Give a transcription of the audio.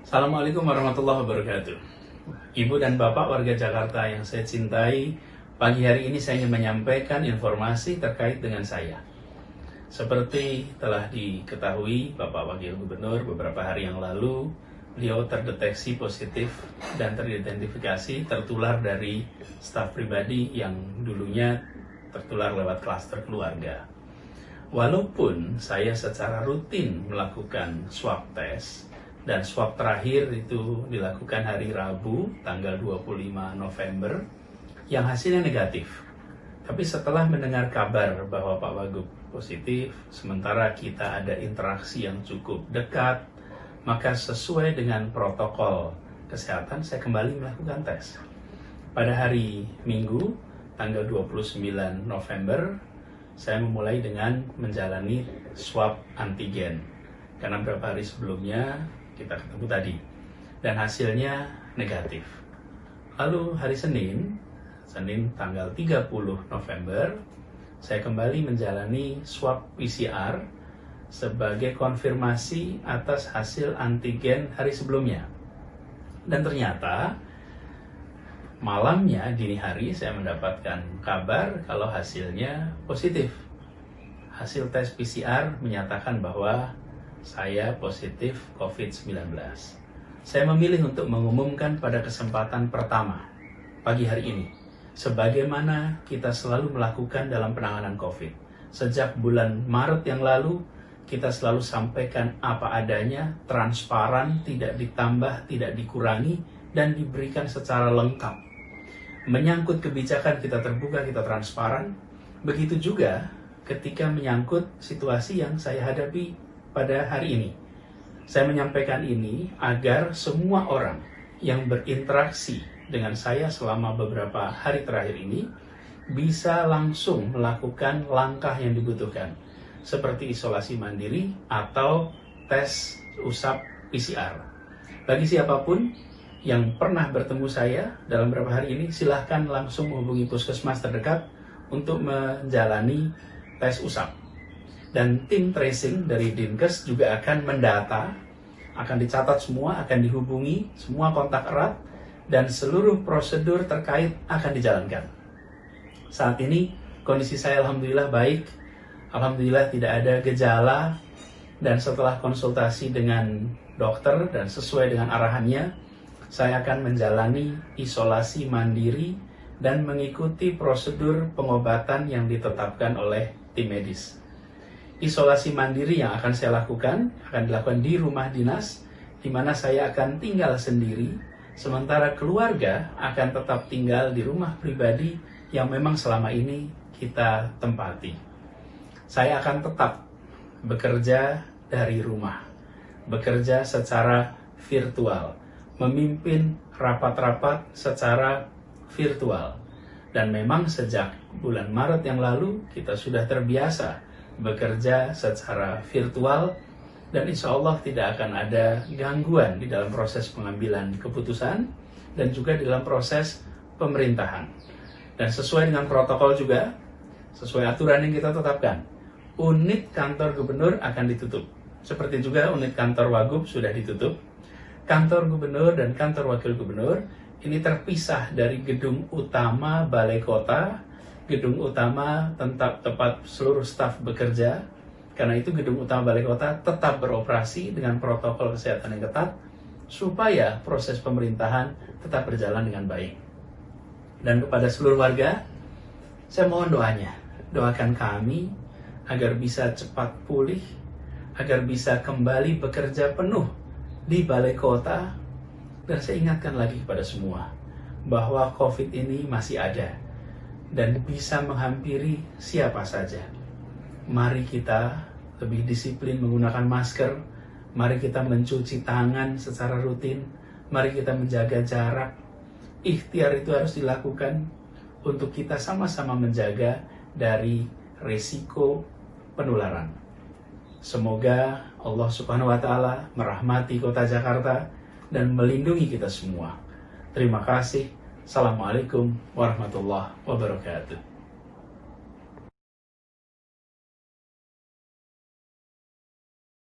Assalamualaikum warahmatullahi wabarakatuh. Ibu dan Bapak warga Jakarta yang saya cintai, pagi hari ini saya ingin menyampaikan informasi terkait dengan saya. Seperti telah diketahui Bapak Wakil Gubernur beberapa hari yang lalu, beliau terdeteksi positif dan teridentifikasi tertular dari staf pribadi yang dulunya tertular lewat klaster keluarga. Walaupun saya secara rutin melakukan swab test, dan swab terakhir itu dilakukan hari Rabu tanggal 25 November yang hasilnya negatif. Tapi setelah mendengar kabar bahwa Pak Wagub positif, sementara kita ada interaksi yang cukup dekat, maka sesuai dengan protokol kesehatan saya kembali melakukan tes. Pada hari Minggu tanggal 29 November saya memulai dengan menjalani swab antigen karena beberapa hari sebelumnya kita ketemu tadi dan hasilnya negatif. Lalu hari Senin tanggal 30 November saya kembali menjalani swab PCR sebagai konfirmasi atas hasil antigen hari sebelumnya. Dan ternyata malamnya dini hari saya mendapatkan kabar kalau hasilnya positif. Hasil tes PCR menyatakan bahwa saya positif COVID-19. Saya memilih untuk mengumumkan pada kesempatan pertama pagi hari ini, sebagaimana kita selalu melakukan dalam penanganan COVID. Sejak bulan Maret yang lalu, kita selalu sampaikan apa adanya, transparan, tidak ditambah, tidak dikurangi, dan diberikan secara lengkap. Menyangkut kebijakan kita terbuka, kita transparan. Begitu juga ketika menyangkut situasi yang saya hadapi pada hari ini. Saya menyampaikan ini agar semua orang yang berinteraksi dengan saya selama beberapa hari terakhir ini bisa langsung melakukan langkah yang dibutuhkan, seperti isolasi mandiri atau tes usap PCR. Bagi siapapun yang pernah bertemu saya dalam beberapa hari ini, silahkan langsung menghubungi puskesmas terdekat untuk menjalani tes usap. Dan tim tracing dari Dinkes juga akan mendata, akan dicatat semua, akan dihubungi, semua kontak erat, dan seluruh prosedur terkait akan dijalankan. Saat ini kondisi saya alhamdulillah baik, alhamdulillah tidak ada gejala, dan setelah konsultasi dengan dokter dan sesuai dengan arahannya, saya akan menjalani isolasi mandiri dan mengikuti prosedur pengobatan yang ditetapkan oleh tim medis. Isolasi mandiri yang akan saya lakukan akan dilakukan di rumah dinas, di mana saya akan tinggal sendiri, sementara keluarga akan tetap tinggal di rumah pribadi yang memang selama ini kita tempati. Saya akan tetap bekerja dari rumah, bekerja secara virtual, memimpin rapat-rapat secara virtual. Dan memang sejak bulan Maret yang lalu kita sudah terbiasa bekerja secara virtual, dan insya Allah tidak akan ada gangguan di dalam proses pengambilan keputusan dan juga di dalam proses pemerintahan. Dan sesuai dengan protokol juga, sesuai aturan yang kita tetapkan, unit kantor gubernur akan ditutup. Seperti juga unit kantor Wagub sudah ditutup. Kantor gubernur dan kantor wakil gubernur ini terpisah dari gedung utama Balai Kota, gedung utama tempat seluruh staf bekerja. Karena itu gedung utama Balai Kota tetap beroperasi dengan protokol kesehatan yang ketat supaya proses pemerintahan tetap berjalan dengan baik. Dan kepada seluruh warga, saya mohon doanya, doakan kami agar bisa cepat pulih, agar bisa kembali bekerja penuh di Balai Kota. Dan saya ingatkan lagi kepada semua bahwa COVID ini masih ada dan bisa menghampiri siapa saja. Mari kita lebih disiplin menggunakan masker, mari kita mencuci tangan secara rutin, mari kita menjaga jarak. Ikhtiar itu harus dilakukan untuk kita sama-sama menjaga dari risiko penularan. Semoga Allah Subhanahu wa Ta'ala merahmati kota Jakarta dan melindungi kita semua. Terima kasih. Assalamualaikum warahmatullahi wabarakatuh.